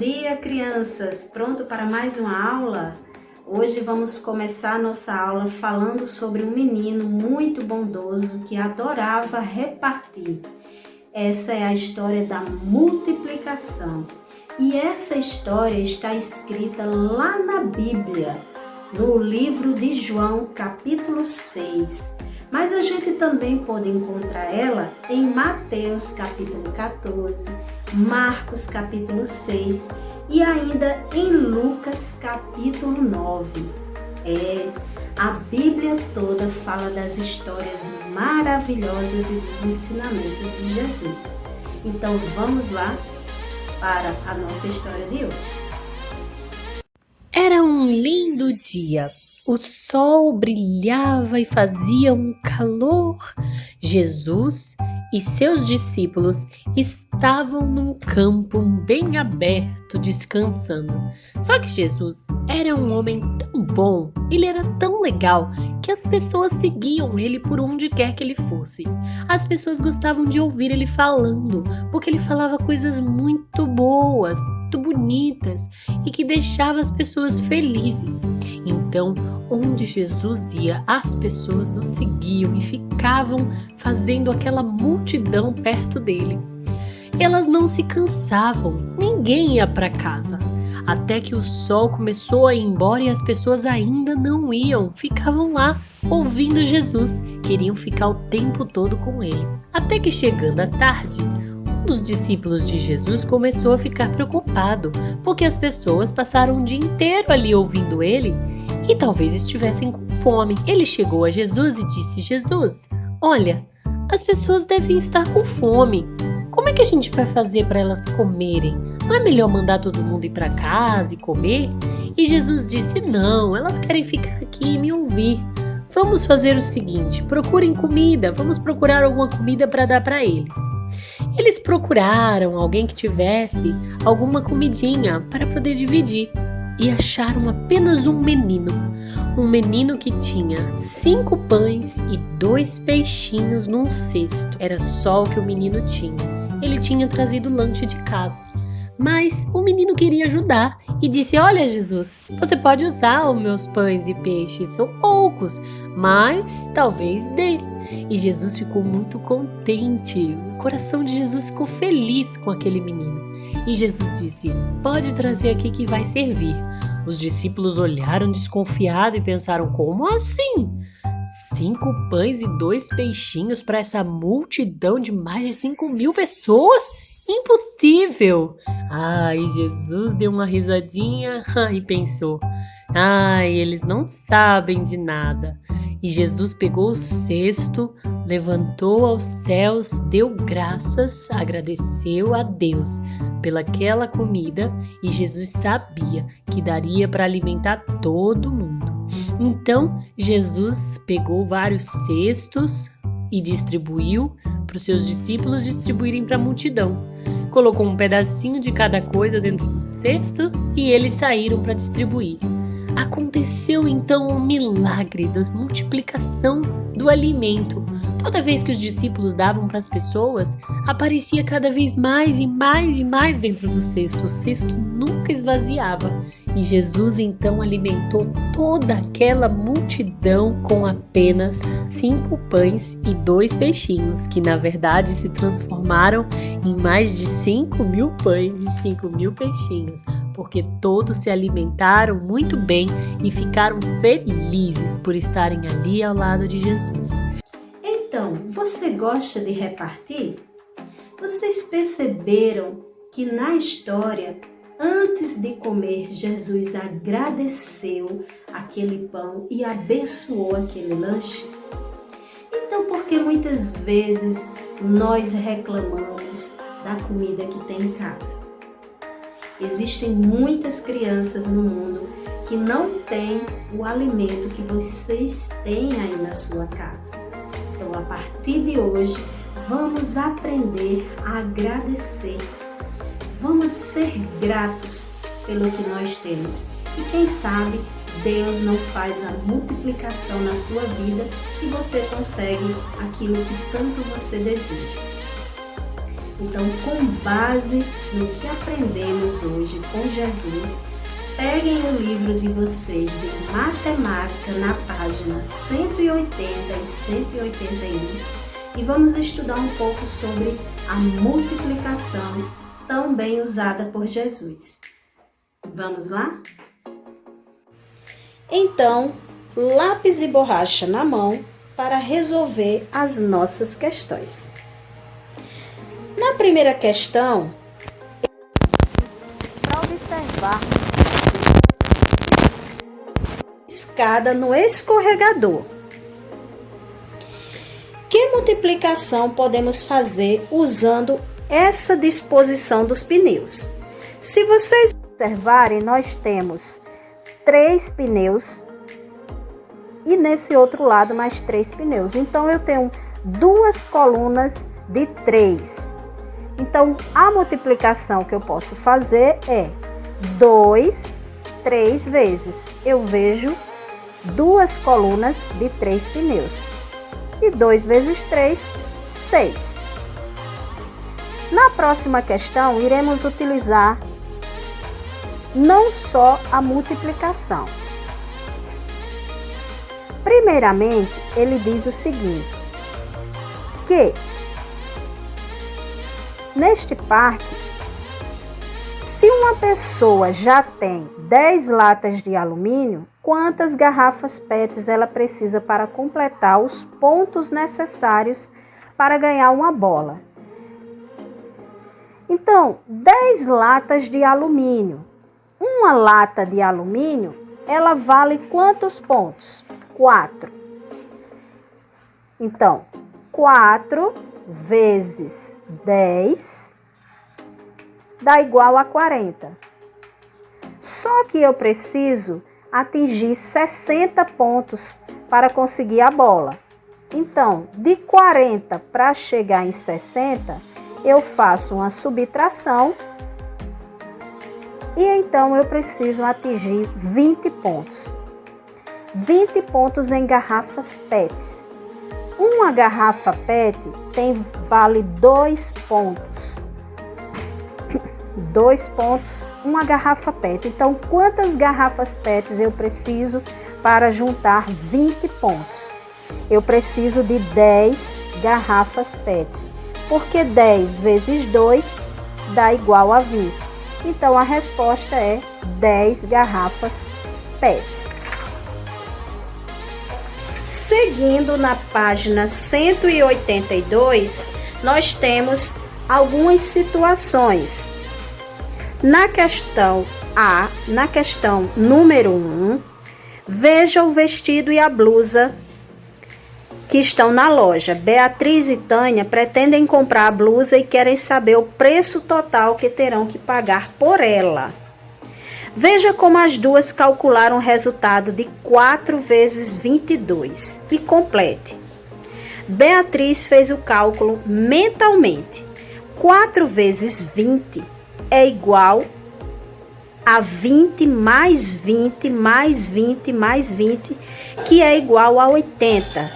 dia, crianças! Pronto para mais uma aula? Hoje vamos começar nossa aula falando sobre um menino muito bondoso que adorava repartir. Essa é a história da multiplicação. E essa história está escrita lá na Bíblia, no livro de João, capítulo 6. Mas a gente também pode encontrar ela em Mateus, capítulo 14, Marcos, capítulo 6 e ainda em Lucas, capítulo 9. A Bíblia toda fala das histórias maravilhosas e dos ensinamentos de Jesus. Então vamos lá para a nossa história de hoje. Era um lindo dia. O sol brilhava e fazia um calor. Jesus e seus discípulos estavam num campo bem aberto, descansando. Só que Jesus era um homem tão bom, ele era tão legal, que as pessoas seguiam ele por onde quer que ele fosse. As pessoas gostavam de ouvir ele falando, porque ele falava coisas muito boas, muito bonitas e que deixava as pessoas felizes. Então, onde Jesus ia, as pessoas o seguiam e ficavam fazendo aquela multidão perto dele. Elas não se cansavam, ninguém ia para casa. Até que o sol começou a ir embora e as pessoas ainda não iam, ficavam lá ouvindo Jesus, queriam ficar o tempo todo com ele. Até que chegando a tarde, um dos discípulos de Jesus começou a ficar preocupado, porque as pessoas passaram o dia inteiro ali ouvindo ele e talvez estivessem com fome. Ele chegou a Jesus e disse: Jesus, olha, as pessoas devem estar com fome. Como é que a gente vai fazer para elas comerem? Não é melhor mandar todo mundo ir para casa e comer? E Jesus disse: não, elas querem ficar aqui e me ouvir. Vamos fazer o seguinte, procurem comida, vamos procurar alguma comida para dar para eles. Eles procuraram alguém que tivesse alguma comidinha para poder dividir e acharam apenas um menino que tinha 5 pães e 2 peixinhos num cesto. Era só o que o menino tinha. Ele tinha trazido lanche de casa. Mas o menino queria ajudar e disse: olha, Jesus, você pode usar os meus pães e peixes, são poucos, mas talvez dê. E Jesus ficou muito contente, o coração de Jesus ficou feliz com aquele menino. E Jesus disse: pode trazer aqui que vai servir. Os discípulos olharam desconfiados e pensaram: como assim? 5 pães e 2 peixinhos para essa multidão de mais de 5.000 pessoas? Impossível! E Jesus deu uma risadinha e pensou: eles não sabem de nada. E Jesus pegou o cesto, levantou aos céus, deu graças, agradeceu a Deus pelaquela comida e Jesus sabia que daria para alimentar todo mundo. Então Jesus pegou vários cestos e distribuiu para os seus discípulos distribuírem para a multidão. Colocou um pedacinho de cada coisa dentro do cesto e eles saíram para distribuir. Aconteceu então um milagre da multiplicação do alimento. Toda vez que os discípulos davam para as pessoas, aparecia cada vez mais e mais e mais dentro do cesto. O cesto nunca esvaziava. E Jesus então alimentou toda aquela multidão com apenas 5 pães e 2 peixinhos, que na verdade se transformaram em mais de 5.000 pães e 5.000 peixinhos, porque todos se alimentaram muito bem e ficaram felizes por estarem ali ao lado de Jesus. Então, você gosta de repartir? Vocês perceberam que na história, antes de comer, Jesus agradeceu aquele pão e abençoou aquele lanche? Então, por que muitas vezes nós reclamamos da comida que tem em casa? Existem muitas crianças no mundo que não têm o alimento que vocês têm aí na sua casa. Então, a partir de hoje, vamos aprender a agradecer. Vamos ser gratos pelo que nós temos. E quem sabe, Deus não faz a multiplicação na sua vida e você consegue aquilo que tanto você deseja. Então, com base no que aprendemos hoje com Jesus, peguem o livro de vocês de matemática na página 180 e 181 e vamos estudar um pouco sobre a multiplicação tão bem usada por Jesus. Vamos lá? Então, lápis e borracha na mão para resolver as nossas questões. Na primeira questão, para observar escada no escorregador. Que multiplicação podemos fazer usando essa disposição dos pneus? Se vocês observarem, nós temos 3 pneus e nesse outro lado mais 3 pneus. Então, eu tenho 2 colunas de 3. Então, a multiplicação que eu posso fazer é 2, 3 vezes. Eu vejo 2 colunas de 3 pneus. E 2 vezes 3, 6. Na próxima questão, iremos utilizar não só a multiplicação. Primeiramente, ele diz o seguinte, que neste parque, se uma pessoa já tem 10 latas de alumínio, quantas garrafas PET ela precisa para completar os pontos necessários para ganhar uma bola? Então, 10 latas de alumínio. Uma lata de alumínio, ela vale quantos pontos? 4. Então, 4 vezes 10 dá igual a 40. Só que eu preciso atingir 60 pontos para conseguir a bola. Então, de 40 para chegar em 60, eu faço uma subtração e então eu preciso atingir 20 pontos. 20 pontos em garrafas PET. Uma garrafa PET vale 2 pontos. 2 pontos, uma garrafa PET. Então, quantas garrafas PET eu preciso para juntar 20 pontos? Eu preciso de 10 garrafas PET. Porque 10 vezes 2 dá igual a 20. Então, a resposta é 10 garrafas PET. Seguindo na página 182, nós temos algumas situações. Na questão A, na questão número 1, veja o vestido e a blusa que estão na loja. Beatriz e Tânia pretendem comprar a blusa e querem saber o preço total que terão que pagar por ela. Veja como as duas calcularam o resultado de 4 vezes 22 e complete. Beatriz fez o cálculo mentalmente. 4 vezes 20 é igual a 20 mais 20 mais 20 mais 20, que é igual a 80.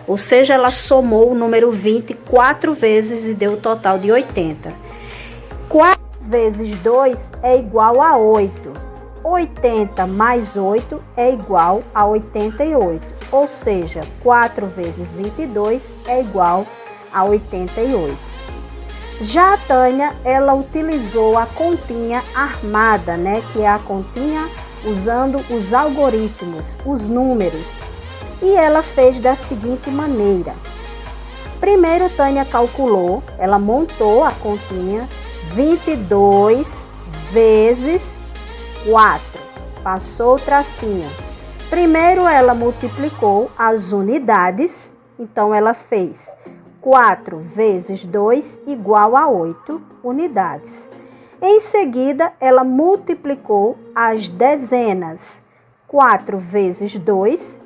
Ou seja, ela somou o número 20 4 vezes e deu o total de 80. 4 vezes 2 é igual a 8. 80 mais 8 é igual a 88. Ou seja, 4 vezes 22 é igual a 88. Já a Tânia, ela utilizou a continha armada, que é a continha usando os algoritmos, os números. E ela fez da seguinte maneira. Primeiro, Tânia calculou, ela montou a continha 22 vezes 4. Passou o tracinho. Primeiro, ela multiplicou as unidades. Então, ela fez 4 vezes 2 igual a 8 unidades. Em seguida, ela multiplicou as dezenas. 4 vezes 2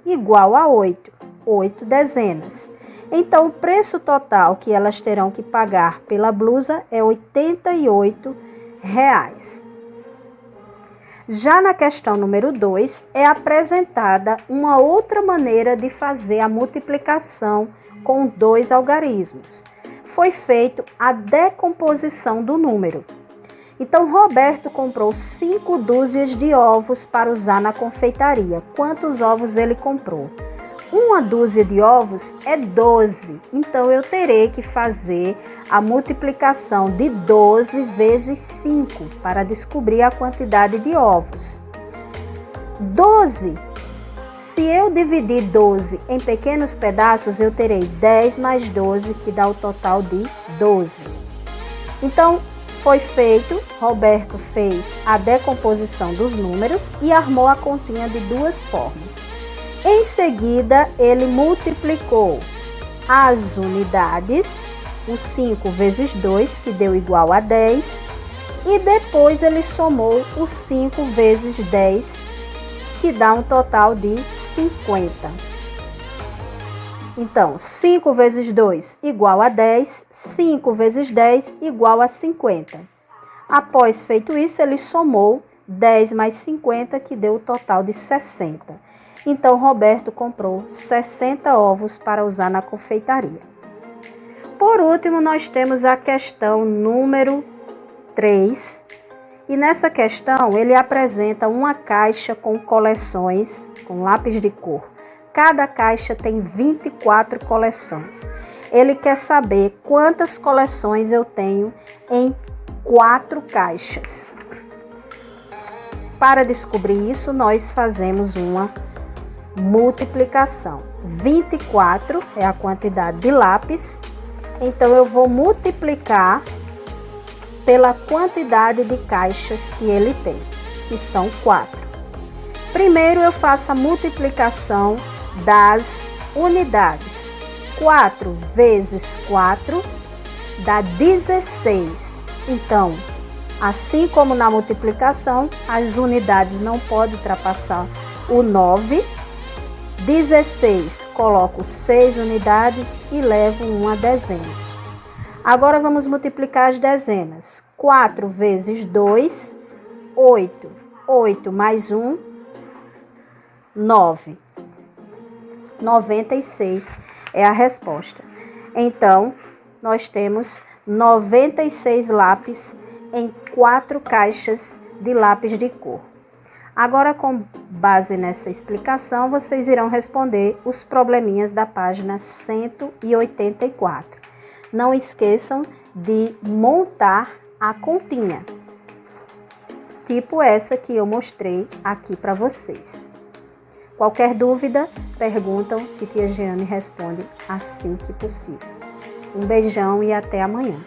igual a 8. 8 dezenas. Então, o preço total que elas terão que pagar pela blusa é R$ 88. Já na questão número 2, é apresentada uma outra maneira de fazer a multiplicação com 2 algarismos. foi feita a decomposição do número. Então, Roberto comprou 5 dúzias de ovos para usar na confeitaria. Quantos ovos ele comprou? Uma dúzia de ovos é 12. Então, eu terei que fazer a multiplicação de 12 vezes 5 para descobrir a quantidade de ovos. 12. Se eu dividir 12 em pequenos pedaços, eu terei 10 mais 12, que dá o total de 12. Então, foi feito, Roberto fez a decomposição dos números e armou a continha de 2 formas. Em seguida, ele multiplicou as unidades, o 5 vezes 2, que deu igual a 10, e depois ele somou o 5 vezes 10, que dá um total de 50. Então, 5 vezes 2 igual a 10, 5 vezes 10 igual a 50. Após feito isso, ele somou 10 mais 50, que deu o total de 60. Então, Roberto comprou 60 ovos para usar na confeitaria. Por último, nós temos a questão número 3. E nessa questão, ele apresenta uma caixa com coleções, com lápis de cor. Cada caixa tem 24 coleções. Ele quer saber quantas coleções eu tenho em 4 caixas. Para descobrir isso, nós fazemos uma multiplicação. 24 é a quantidade de lápis, então eu vou multiplicar pela quantidade de caixas que ele tem, que são 4. Primeiro eu faço a multiplicação das unidades. 4 vezes 4 dá 16. Então, assim como na multiplicação, as unidades não podem ultrapassar o 9. 16, coloco 6 unidades e levo uma dezena. Agora vamos multiplicar as dezenas. 4 vezes 2, 8. 8 mais 1, 9. 96 é a resposta. Então, nós temos 96 lápis em 4 caixas de lápis de cor. Agora, com base nessa explicação, vocês irão responder os probleminhas da página 184. Não esqueçam de montar a continha, tipo essa que eu mostrei aqui para vocês. Qualquer dúvida, perguntam que tia Jeane responde assim que possível. Um beijão e até amanhã.